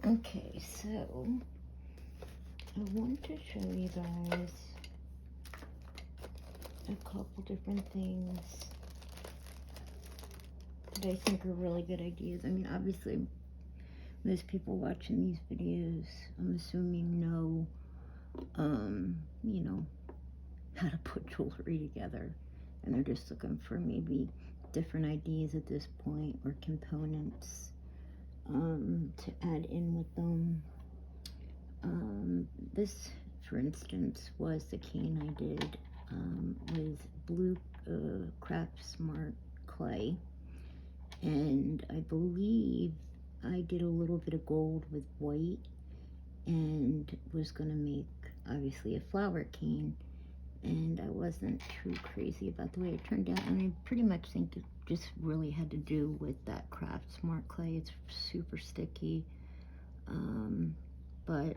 Okay, so I want to show you guys a couple different things that I think are really good ideas. I mean, obviously, most people watching these videos, I'm assuming, know, you know, how to put jewelry together. And they're just looking for maybe different ideas at this point, or components to add in with them. This, for instance, was the cane I did with blue Craft Smart clay, and I believe I did a little bit of gold with white, and was going to make, obviously, a flower cane, and I wasn't too crazy about the way it turned out, and I pretty much think it just really had to do with that Craft Smart clay. It's super sticky, but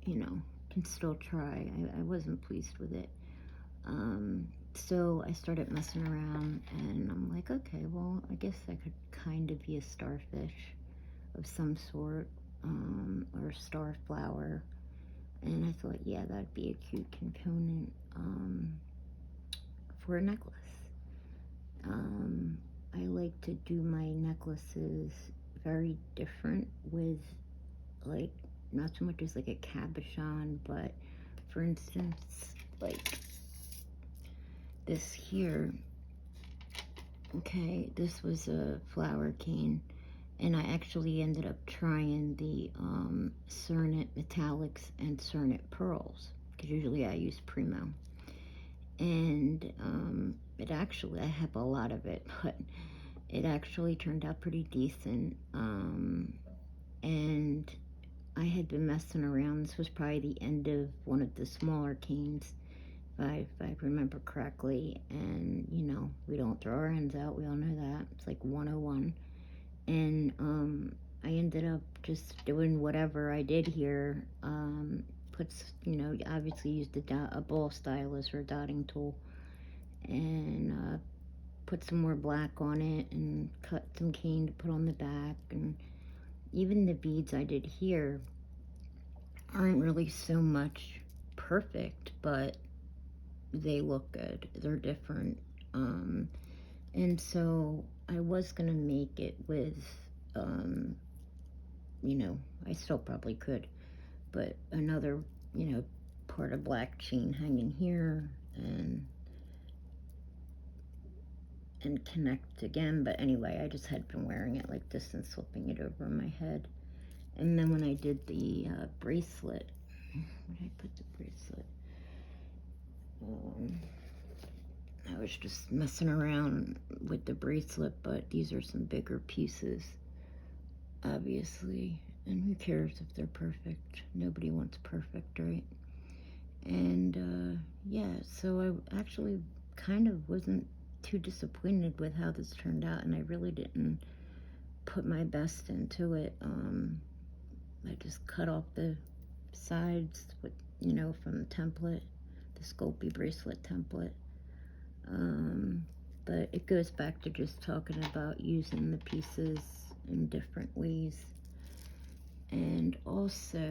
you know, can still try. I wasn't pleased with it. So I started messing around, and I'm like, okay, well, I guess I could kind of be a starfish of some sort, or a star flower. And I thought, yeah, that'd be a cute component for a necklace. I like to do my necklaces very different with, like, not so much as like a cabochon, but for instance, like this here. Okay, this was a flower cane, and I actually ended up trying the Cernet Metallics and Cernet Pearls, because usually I use Primo. And it actually, I have a lot of it, but it actually turned out pretty decent. And I had been messing around. This was probably the end of one of the smaller canes, if I remember correctly. And, you know, we don't throw our hands out. We all know that. It's like 101. And I ended up just doing whatever I did here. You know, obviously used a ball stylus or a dotting tool, and put some more black on it, and cut some cane to put on the back. And even the beads I did here aren't really so much perfect, but they look good. They're different. And so I was gonna make it with, you know, I still probably could, but another, you know, part of black chain hanging here, and connect again. But anyway, I just had been wearing it like this and slipping it over my head. And then when I did the bracelet, where did I put the bracelet? I was just messing around with the bracelet, but these are some bigger pieces, obviously. And who cares if they're perfect? Nobody wants perfect, right? And yeah, so I actually kind of wasn't too disappointed with how this turned out, and I really didn't put my best into it. I just cut off the sides with, you know, from the template, the Sculpey bracelet template. But it goes back to just talking about using the pieces in different ways. And also,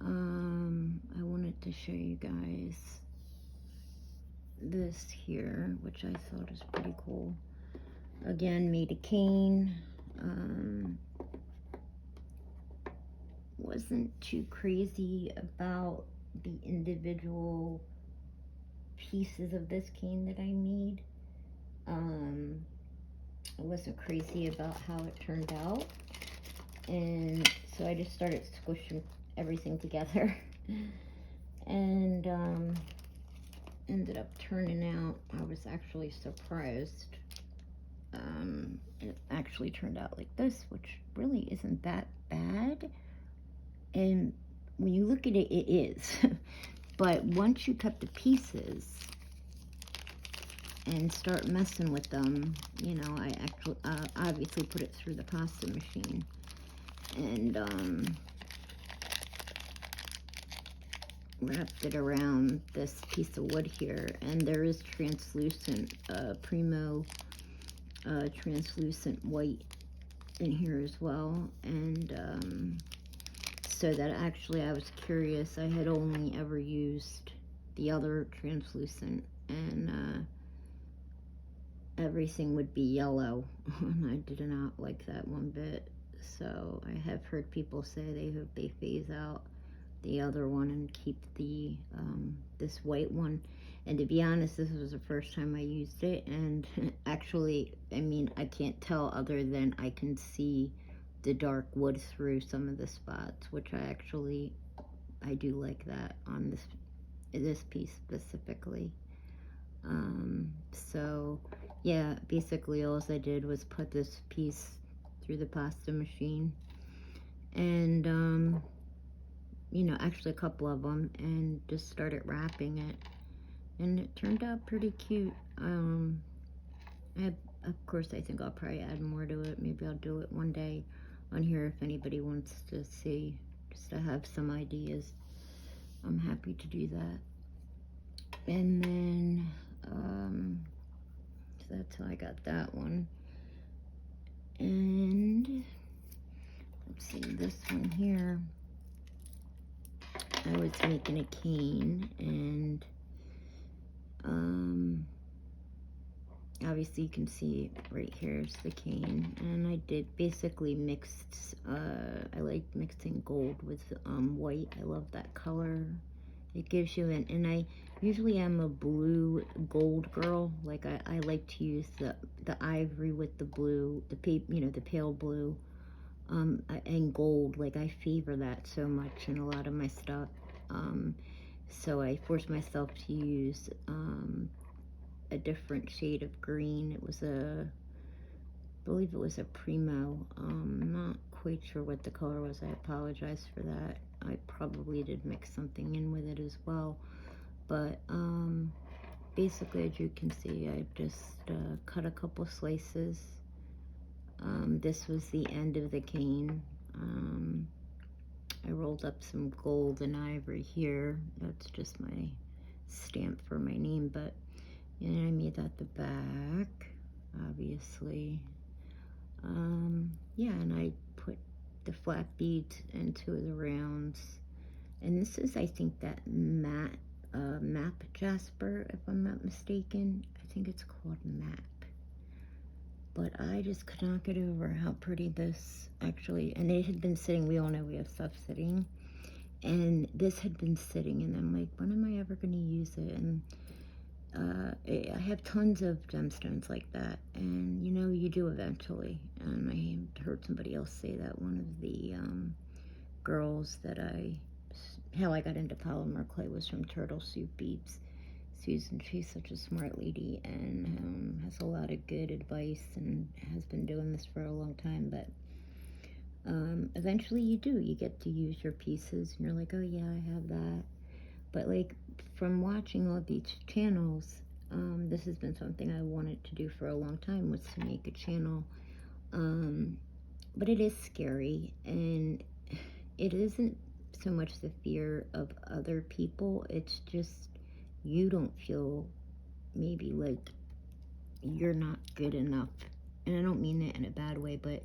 I wanted to show you guys this here, which I thought is pretty cool. Again, made a cane. Wasn't too crazy about the individual pieces of this cane that I made. I wasn't crazy about how it turned out, and so I just started squishing everything together, and ended up turning out, I was actually surprised. It actually turned out like this, which really isn't that bad. And when you look at it, it is. But once you cut the pieces and start messing with them, you know, I actually obviously put it through the pasta machine, and wrapped it around this piece of wood here. And there is translucent Primo translucent white in here as well. And so that actually I was curious. I had only ever used the other translucent, and everything would be yellow, and I did not like that one bit. So I have heard people say they hope they phase out the other one and keep the this white one. And to be honest, this was the first time I used it, and actually, I mean, I can't tell other than I can see the dark wood through some of the spots, which I do like that on this piece specifically. So yeah, basically all I did was put this piece through the pasta machine, and you know, actually a couple of them, and just started wrapping it, and it turned out pretty cute. Of course, I think I'll probably add more to it. Maybe I'll do it one day on here if anybody wants to see, just to have some ideas. I'm happy to do that. And then so that's how I got that one. And let's see, this one here, I was making a cane, and obviously you can see right here is the cane, and I did basically mixed, I like mixing gold with white. I love that color. It gives you and I usually am a blue gold girl. Like I like to use the ivory with the blue, the pale blue, and gold. Like I favor that so much in a lot of my stuff. So I forced myself to use a different shade of green. It was I believe it was a Primo. I'm not quite sure what the color was. I apologize for that. I probably did mix something in with it as well. But basically, as you can see, I just cut a couple slices. This was the end of the cane. I rolled up some gold and ivory here. That's just my stamp for my name, but and I made that the back, obviously. Yeah, and I put the flat beads into the rounds. And this is, I think, that map jasper, if I'm not mistaken. I think it's called map. But I just could not get over how pretty this actually, and it had been sitting, we all know we have stuff sitting, and this had been sitting, and I'm like, when am I ever going to use it? And I have tons of gemstones like that, and you know, you do eventually. And I heard somebody else say that one of the girls that how I got into polymer clay was from Turtle Soup Beads. Susan, she's such a smart lady, and has a lot of good advice, and has been doing this for a long time. But eventually you get to use your pieces, and you're like, oh yeah, I have that. But like, from watching all these channels, this has been something I wanted to do for a long time, was to make a channel. But it is scary, and it isn't so much the fear of other people, it's just you don't feel maybe like you're not good enough. And I don't mean that in a bad way, but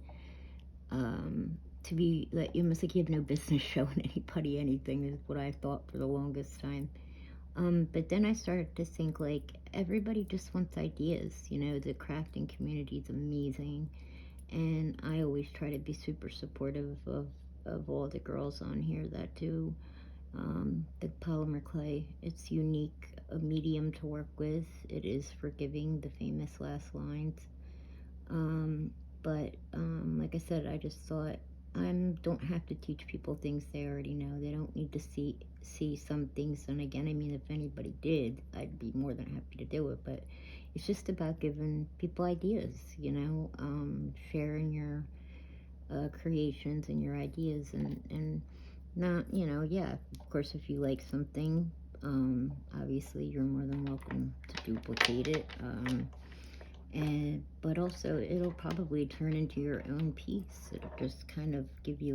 to be like, almost like you have no business showing anybody anything is what I thought for the longest time. But then I started to think, like, everybody just wants ideas. You know, the crafting community is amazing, and I always try to be super supportive of all the girls on here that do the polymer clay. It's unique, a medium to work with. It is forgiving, the famous last lines. But like I said, I just thought, I don't have to teach people things they already know. They don't need to see some things. And again, I mean, if anybody did, I'd be more than happy to do it. But it's just about giving people ideas, you know, sharing your creations and your ideas, and not, you know, yeah, of course, if you like something, obviously you're more than welcome to duplicate it. But also it'll probably turn into your own piece. It'll just kind of give you